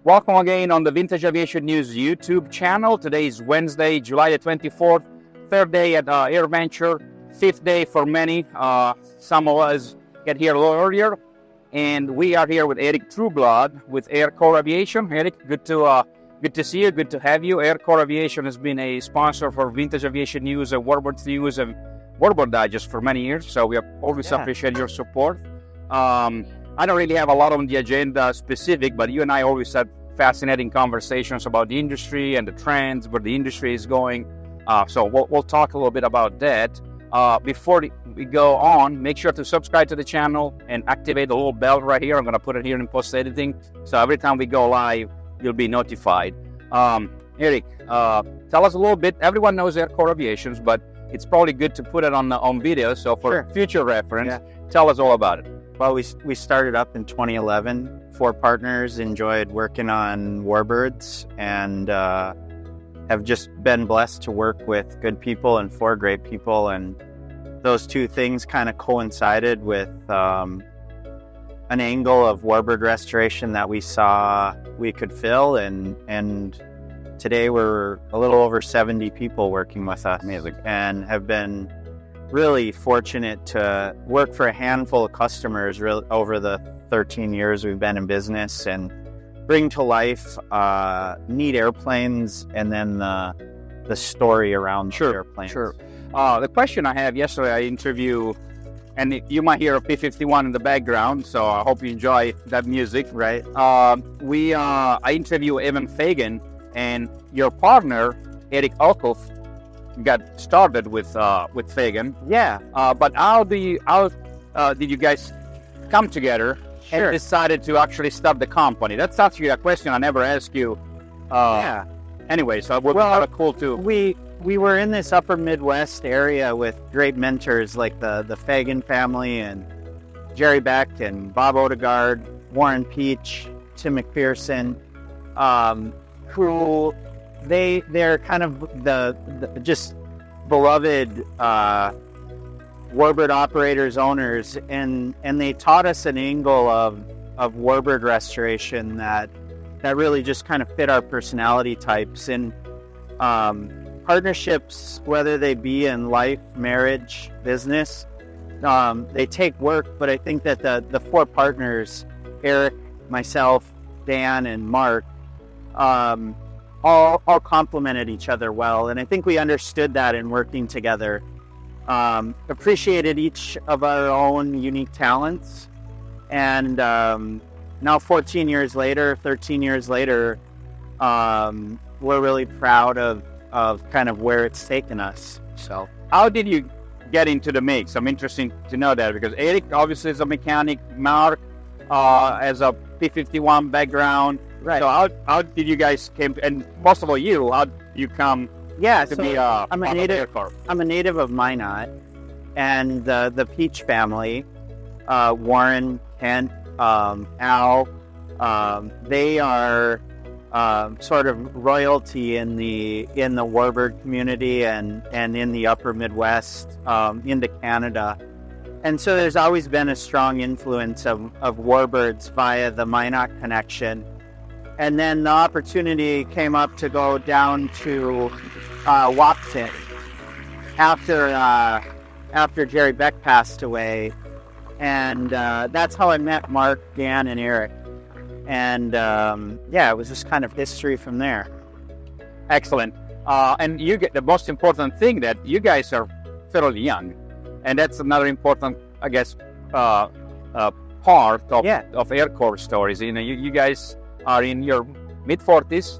Welcome again on the Vintage Aviation News YouTube channel. Today is Wednesday, July the 24th, third day at Air Venture, fifth day for many. Some of us get here a little earlier, and we are here with Eric Trueblood with AirCorps Aviation. Eric, good to see you, good to have you. AirCorps Aviation has been a sponsor for Vintage Aviation News and Warbird News and Warbird Digest for many years, so we always appreciate your support. I don't really have a lot on the agenda specific, but you and I always had fascinating conversations about the industry and the trends, where the industry is going. So we'll talk a little bit about that. Before we go on, make sure to subscribe to the channel and activate the little bell right here. I'm going to put it here in post editing. So every time we go live, you'll be notified. Eric, tell us a little bit. Everyone knows AirCorps Aviation, but it's probably good to put it on video. So for future reference, tell us all about it. Well, we started up in 2011. 4 partners, enjoyed working on warbirds, and have just been blessed to work with good people and 4 great people. And those 2 things kind of coincided with an angle of warbird restoration that we saw we could fill. And today we're a little over 70 people working with us. Amazing. And have been really fortunate to work for a handful of customers over the 13 years we've been in business, and bring to life neat airplanes and then the story around the airplanes. Sure. The question I have, yesterday I interviewed, and you might hear a P-51 in the background, so I hope you enjoy that music. Right. I interviewed Evan Fagan, and your partner, Eric Alkoff, got started with Fagan. Yeah. But how did you guys come together and decided to actually start the company? That's actually a question I never asked you. Anyway, so it would be kind of cool too. We were in this upper Midwest area with great mentors like the Fagan family and Jerry Beck and Bob Odegaard, Warren Peach, Tim McPherson, who they're kind of the just beloved warbird operators, owners, and they taught us an angle of warbird restoration that really just kind of fit our personality types. And partnerships, whether they be in life, marriage, business, they take work, but I think that the 4 partners, Eric, myself, Dan, and Mark, all complemented each other well, and I think we understood that in working together. Appreciated each of our own unique talents, and now 13 years later, we're really proud of kind of where it's taken us. So, how did you get into the mix? I'm interested to know that, because Eric obviously is a mechanic, Mark has a P-51 background. Right. So how did you guys came, and most of all how did you come to be I'm a native of Minot, and the Peach family, Warren, Kent, Al, they are sort of royalty in the warbird community and in the upper Midwest, into Canada. And so there's always been a strong influence of warbirds via the Minot connection. And then the opportunity came up to go down to Wapton after Jerry Beck passed away, and that's how I met Mark, Dan, and Eric. And it was just kind of history from there. Excellent. And you get the most important thing, that you guys are fairly young, and that's another important, I guess, part of AirCorps stories. You know, you guys are in your mid-40s,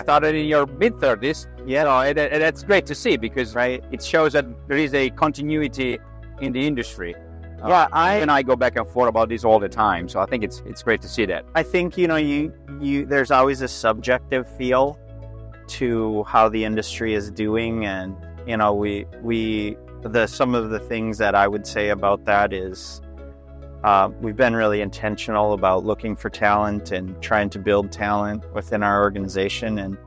started in your mid-30s. Yeah. So that's great to see, because it shows that there is a continuity in the industry. I go back and forth about this all the time, so I think it's great to see that. I think, there's always a subjective feel to how the industry is doing, and some of the things that I would say about that is we've been really intentional about looking for talent and trying to build talent within our organization. And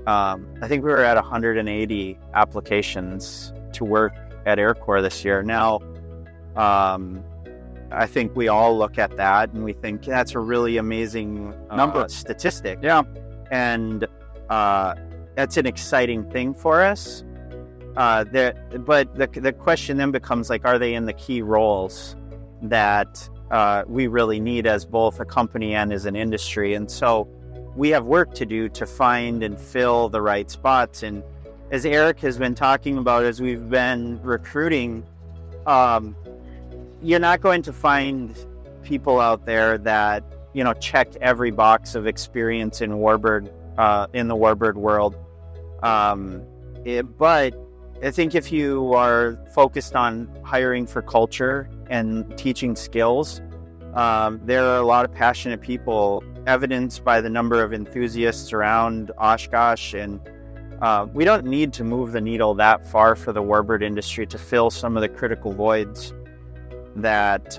I think we were at 180 applications to work at AirCorps this year. Now, I think we all look at that and we think that's a really amazing number statistic. Yeah. And that's an exciting thing for us. But the question then becomes like, are they in the key roles that we really need as both a company and as an industry? And so we have work to do to find and fill the right spots. And as Eric has been talking about, as we've been recruiting, you're not going to find people out there that, checked every box of experience in Warbird, in the Warbird world. But I think if you are focused on hiring for culture and teaching skills, there are a lot of passionate people, evidenced by the number of enthusiasts around Oshkosh. And we don't need to move the needle that far for the Warbird industry to fill some of the critical voids that,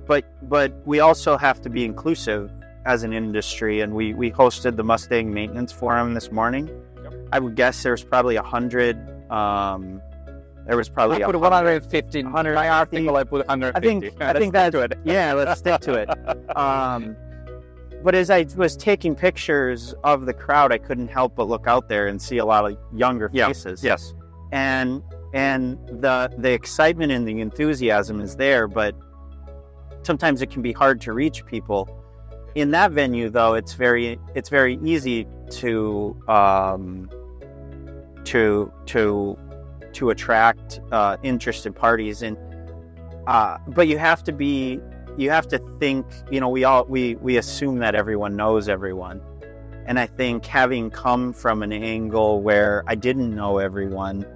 but we also have to be inclusive as an industry. And we hosted the Mustang Maintenance Forum this morning. Yep. I would guess there's probably 100. There was probably I put 150. 100. My article, I put 150. I think that's it. Yeah, let's stick to it. But as I was taking pictures of the crowd, I couldn't help but look out there and see a lot of younger faces. Yes. And the excitement and the enthusiasm is there, but sometimes it can be hard to reach people. In that venue, though, it's very easy to attract interested parties, and but you have to think. We assume that everyone knows everyone, and I think having come from an angle where I didn't know everyone,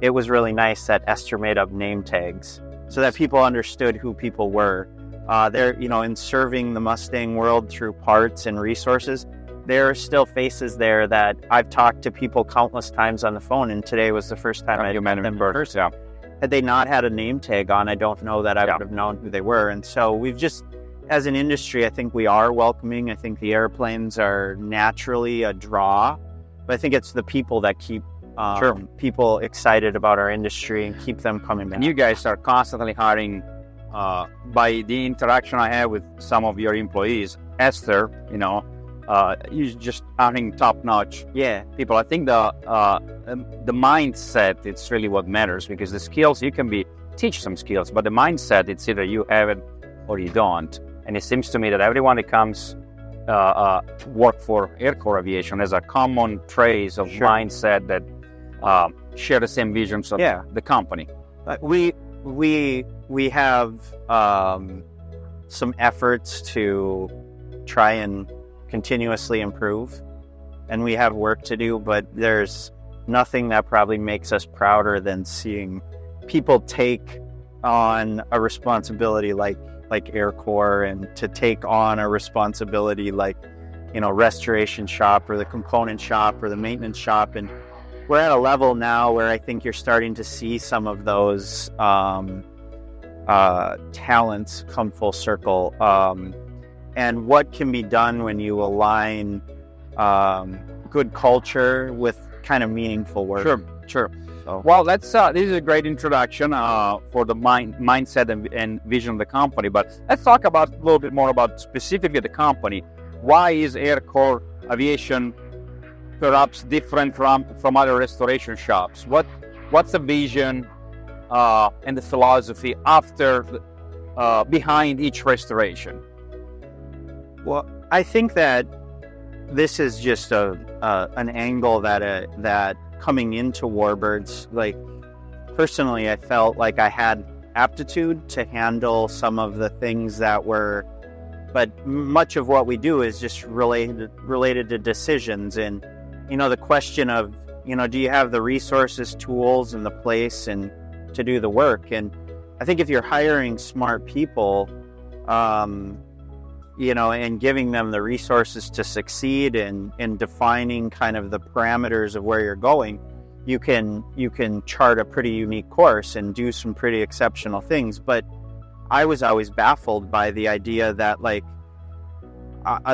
it was really nice that Esther made up name tags so that people understood who people were. In serving the Mustang world through parts and resources, there are still faces there that I've talked to people countless times on the phone, and today was the first time I met them in person. Yeah. Had they not had a name tag on, I don't know that I would have known who they were. And so we've just, as an industry, I think we are welcoming. I think the airplanes are naturally a draw, but I think it's the people that keep people excited about our industry and keep them coming back. And you guys are constantly hiring. By the interaction I have with some of your employees, Esther, you're just hiring top-notch people. I think the mindset, it's really what matters, because the skills, you can teach some skills, but the mindset, it's either you have it or you don't. And it seems to me that everyone that comes work for AirCorps Aviation has a common trace of mindset that share the same visions of the company. We have some efforts to try and continuously improve, and we have work to do, but there's nothing that probably makes us prouder than seeing people take on a responsibility like AirCorps, and to take on a responsibility like, restoration shop or the component shop or the maintenance shop. And we're at a level now where I think you're starting to see some of those talents come full circle, and what can be done when you align good culture with kind of meaningful work. Sure. So. Well, this is a great introduction for the mindset and vision of the company, but let's talk a little bit more about specifically the company. Why is AirCorps Aviation perhaps different from other restoration shops? What's the vision and the philosophy behind each restoration? Well, I think that this is just an angle that coming into Warbirds, like personally, I felt like I had aptitude to handle some of the things that were, but much of what we do is just related to decisions, and the question of do you have the resources, tools, and the place and to do the work. And I think if you're hiring smart people, and giving them the resources to succeed and defining kind of the parameters of where you're going, you can chart a pretty unique course and do some pretty exceptional things. But I was always baffled by the idea that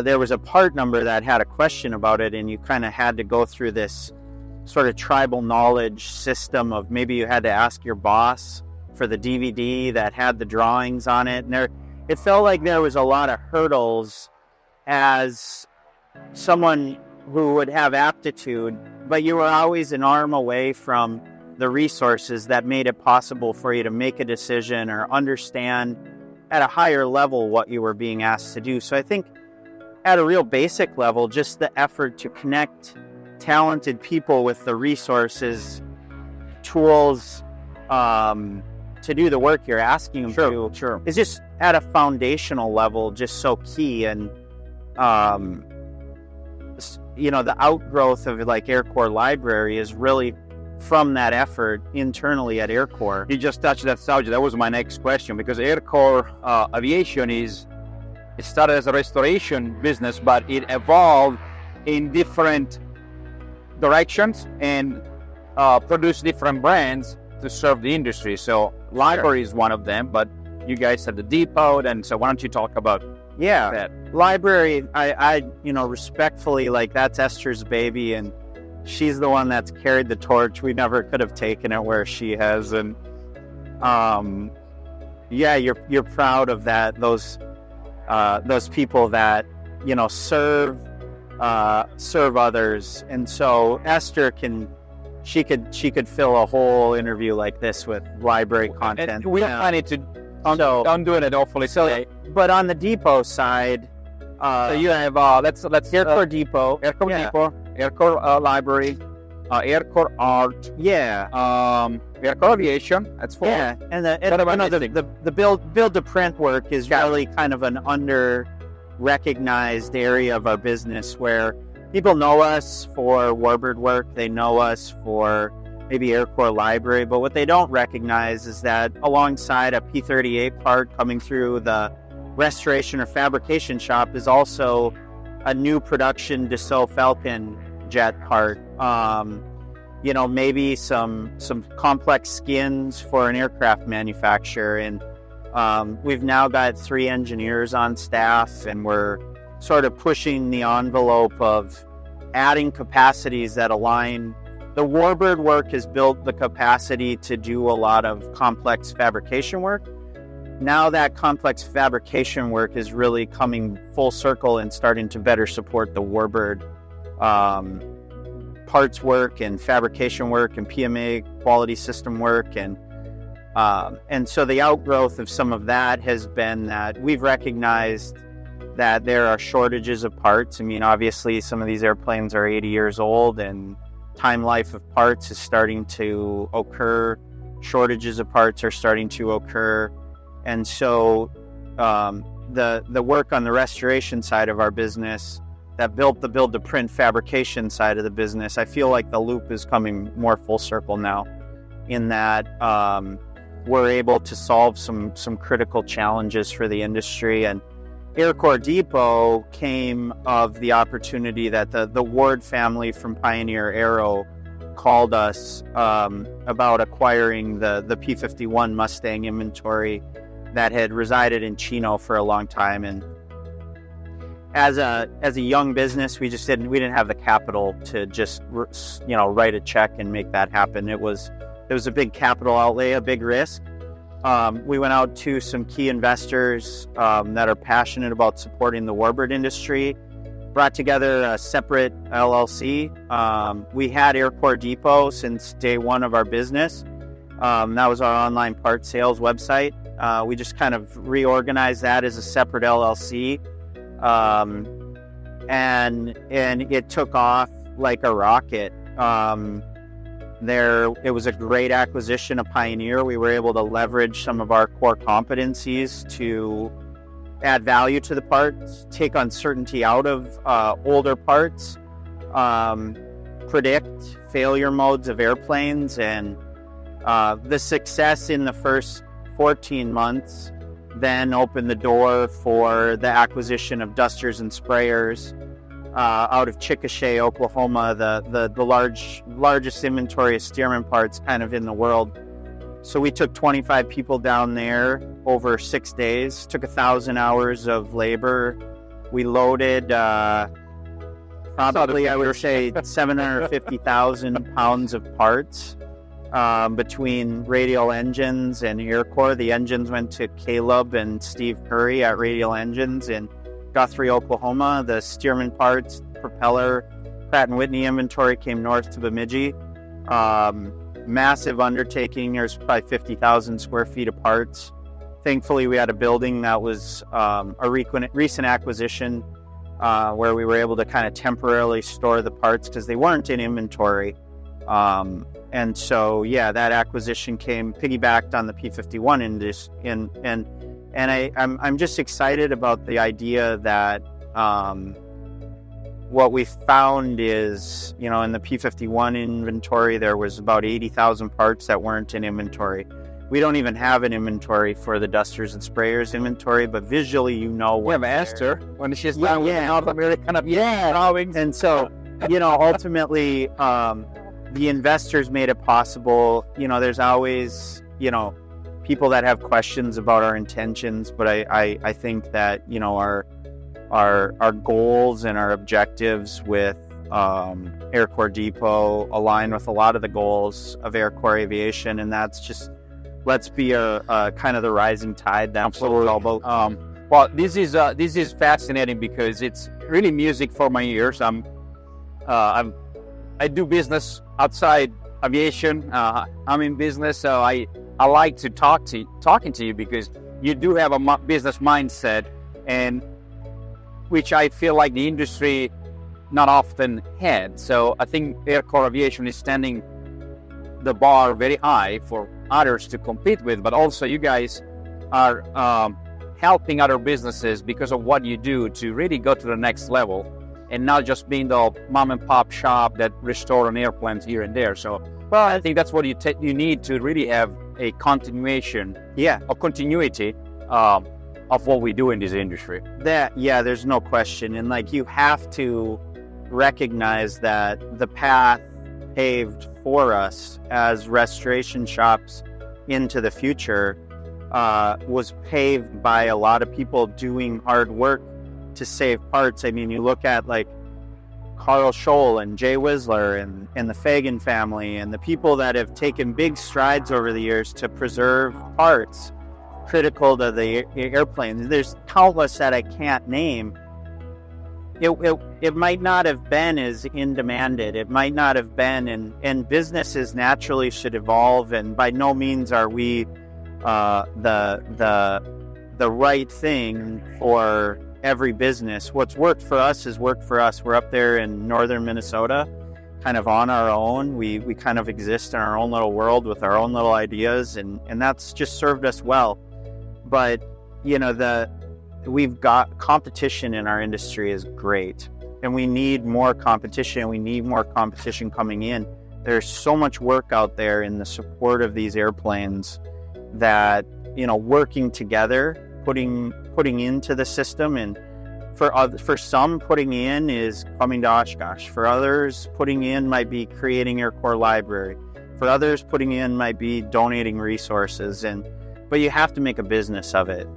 there was a part number that had a question about it, and you kind of had to go through this sort of tribal knowledge system of maybe you had to ask your boss for the DVD that had the drawings on it. And it felt like there was a lot of hurdles as someone who would have aptitude, but you were always an arm away from the resources that made it possible for you to make a decision or understand at a higher level what you were being asked to do. So I think at a real basic level, just the effort to connect talented people with the resources, tools, to do the work you're asking them to is just at a foundational level just so key. And the outgrowth of like AirCorps Library is really from that effort internally at AirCorps. You just touched that subject. That was my next question, because AirCorps Aviation it started as a restoration business, but it evolved in different directions and produced different brands to serve the industry. So library is one of them, but you guys have the depot, and so why don't you talk about that? Library, I respectfully, like, that's Esther's baby, and she's the one that's carried the torch. We never could have taken it where she has, and you're proud of that. Those people that serve others, and so Esther she could fill a whole interview like this with library content. And we don't need to undoing it awfully silly. But on the depot side, so you have let's AirCorps Depot, Depot, AirCorps Library, AirCorps Art, AirCorps Aviation. That's four. Yeah, and the build to print work is really kind of an under recognized area of our business where people know us for warbird work. They know us for maybe AirCorps Library, but what they don't recognize is that alongside a P-38 part coming through the restoration or fabrication shop is also a new production Dassault Falcon jet part. Maybe some complex skins for an aircraft manufacturer. And we've now got 3 engineers on staff, and we're sort of pushing the envelope of adding capacities that align. The warbird work has built the capacity to do a lot of complex fabrication work. Now that complex fabrication work is really coming full circle and starting to better support the warbird parts work and fabrication work and PMA quality system work. And so the outgrowth of some of that has been that we've recognized that there are shortages of parts. I mean, obviously some of these airplanes are 80 years old, and time life of parts is starting to occur. Shortages of parts are starting to occur. And so the work on the restoration side of our business that built the build-to-print fabrication side of the business, I feel like the loop is coming more full circle now, in that we're able to solve some critical challenges for the industry. And AirCorps Depot came of the opportunity that the Ward family from Pioneer Aero called us about acquiring the P-51 Mustang inventory that had resided in Chino for a long time. And as a young business, we didn't have the capital to just write a check and make that happen. It was a big capital outlay, a big risk. We went out to some key investors that are passionate about supporting the warbird industry, brought together a separate LLC. We had AirCorps Depot since day one of our business. That was our online part sales website. We just kind of reorganized that as a separate LLC. And it took off like a rocket. It was a great acquisition of Pioneer. We were able to leverage some of our core competencies to add value to the parts, take uncertainty out of older parts, predict failure modes of airplanes, and the success in the first 14 months then opened the door for the acquisition of dusters and sprayers out of Chickasha, Oklahoma, the largest inventory of Stearman parts kind of in the world. So we took 25 people down there over 6 days, took 1,000 hours of labor. We loaded probably, I would say, 750,000 pounds of parts between Radial Engines and AirCorps. The engines went to Caleb and Steve Curry at Radial Engines in Guthrie, Oklahoma. The Stearman parts, propeller, Pratt & Whitney inventory came north to Bemidji. Massive undertaking. There's probably 50,000 square feet of parts. Thankfully, we had a building that was a recent acquisition where we were able to kind of temporarily store the parts because they weren't in inventory. And so, yeah, that acquisition came piggybacked on the P-51 I'm just excited about the idea that what we found is, in the P-51 inventory, there was about 80,000 parts that weren't in inventory. We don't even have an inventory for the dusters and sprayers inventory, but visually, we have asked her when she's done with the North American drawings. And so, ultimately, the investors made it possible. There's always, people that have questions about our intentions, but I think that, our goals and our objectives with AirCorps Depot align with a lot of the goals of AirCorps Aviation, and that's just, let's be a kind of the rising tide. That's what it's all about. Well, this is fascinating because it's really music for my ears. I do business outside aviation. I'm in business, so I like to talking to you because you do have a business mindset, and which I feel like the industry not often had. So I think AirCorps Aviation is standing the bar very high for others to compete with, but also you guys are helping other businesses because of what you do to really go to the next level and not just being the mom and pop shop that restore an airplane here and there. So, well, I think that's what you need to really have a continuity of what we do in this industry. There's no question. And you have to recognize that the path paved for us as restoration shops into the future was paved by a lot of people doing hard work to save parts. I mean, you look at Carl Scholl and Jay Whistler and the Fagan family and the people that have taken big strides over the years to preserve parts critical to the airplane. There's countless that I can't name. It might not have been as in demanded. It might not have been, and businesses naturally should evolve. And by no means are we the right thing for every business. What's worked for us has worked for us. We're up there in northern Minnesota, kind of on our own. We kind of exist in our own little world with our own little ideas, and that's just served us well. But we've got competition in our industry is great, and we need more competition. We need more competition coming in. There's so much work out there in the support of these airplanes that, working together, putting into the system, and for some, putting in is coming to Oshkosh. For others, putting in might be creating AirCorps Library. For others, putting in might be donating resources, but you have to make a business of it.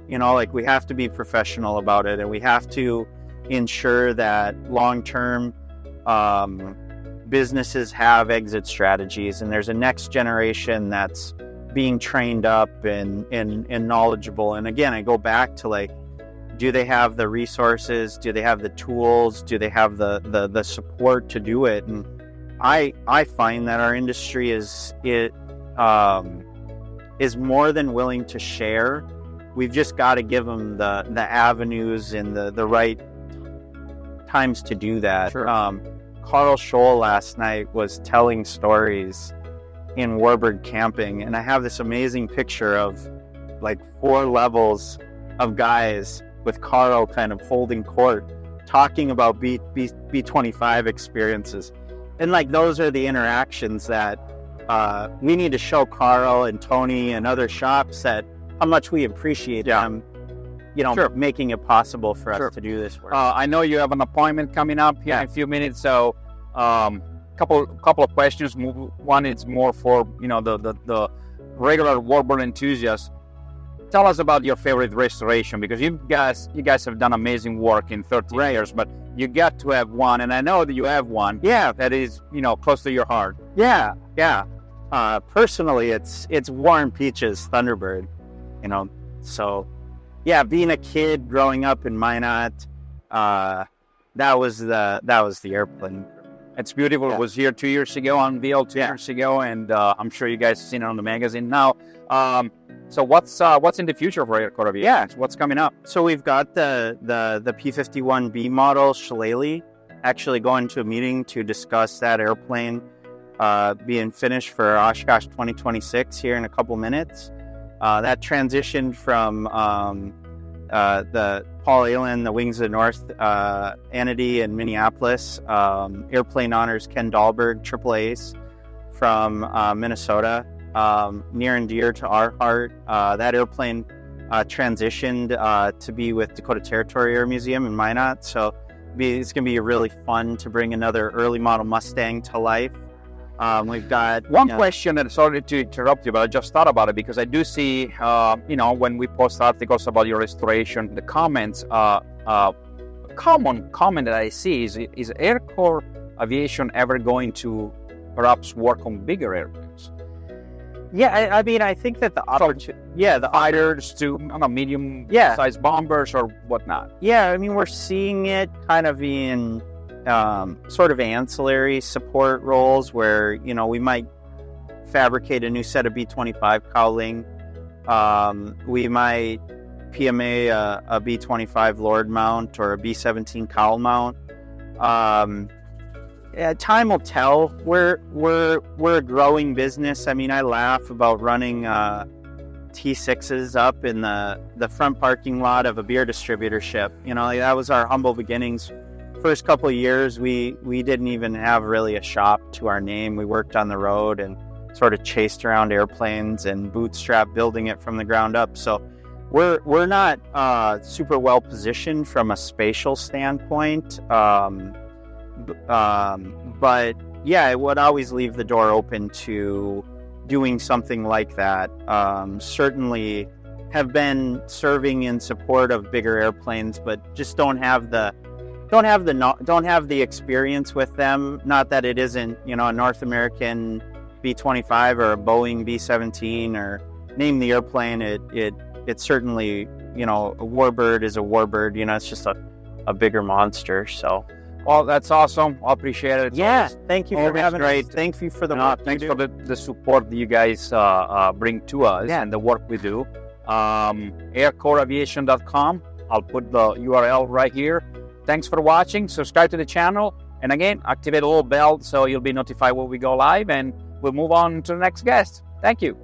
We have to be professional about it, and we have to ensure that long-term businesses have exit strategies, and there's a next generation that's being trained up and knowledgeable. And again, I go back to do they have the resources? Do they have the tools? Do they have the support to do it? And I find that our industry is more than willing to share. We've just got to give them the avenues and the right times to do that. Sure. Carl Scholl last night was telling stories in Warburg camping, and I have this amazing picture of 4 levels of guys with Carl kind of holding court, talking about B-25 experiences. And those are the interactions that we need to show Carl and Tony and other shops that how much we appreciate them, making it possible for us to do this work. I know you have an appointment coming up here in a few minutes, so couple of questions. One is more for the regular warbird enthusiasts. Tell us about your favorite restoration, because you guys have done amazing work in 13 years, but you got to have one, and I know that you have one. Yeah, that is close to your heart. Yeah. personally, it's Warren Peach's Thunderbird, you know. So, yeah, being a kid growing up in Minot, that was the airplane. It's beautiful. Yeah. It was here 2 years ago, unveiled 2 years ago, and I'm sure you guys have seen it on the magazine now. So what's in the future for AirCorps Aviation? Yeah. What's coming up? So we've got the P-51B model Shillelagh actually going to a meeting to discuss that airplane being finished for Oshkosh 2026 here in a couple minutes. That transitioned from the Paul Allen, the Wings of the North entity in Minneapolis. Airplane honors Ken Dahlberg, Triple Ace from Minnesota, near and dear to our heart. That airplane transitioned to be with Dakota Territory Air Museum in Minot. So it's going to be really fun to bring another early model Mustang to life. We've got one question, and sorry to interrupt you, but I just thought about it because I do see, when we post articles about your restoration, the comments, common comment that I see is AirCorps Aviation ever going to perhaps work on bigger airplanes? Yeah, I mean, I think that the fighters to medium-sized bombers or whatnot. Yeah, I mean, we're seeing it kind of in sort of ancillary support roles where, we might fabricate a new set of B-25 cowling. We might PMA a B-25 Lord mount or a B-17 cowl mount. Time will tell. We're a growing business. I mean, I laugh about running T6s up in the front parking lot of a beer distributorship. That was our humble beginnings. First couple of years, we didn't even have really a shop to our name. We worked on the road and sort of chased around airplanes and bootstrap building it from the ground up. So we're not super well positioned from a spatial standpoint. But yeah, it would always leave the door open to doing something like that. Certainly have been serving in support of bigger airplanes, but just don't have the experience with them. Not that it isn't, a North American B-25 or a Boeing B-17 or name the airplane. It certainly, a warbird is a warbird. It's just a bigger monster. So. Well, that's awesome. I appreciate it. Yeah, thank you for having us. Thank you for the work. Thanks for the support that you guys bring to us and the work we do. AirCorpsAviation.com. I'll put the URL right here. Thanks for watching. Subscribe to the channel. And again, activate the little bell so you'll be notified when we go live. And we'll move on to the next guest. Thank you.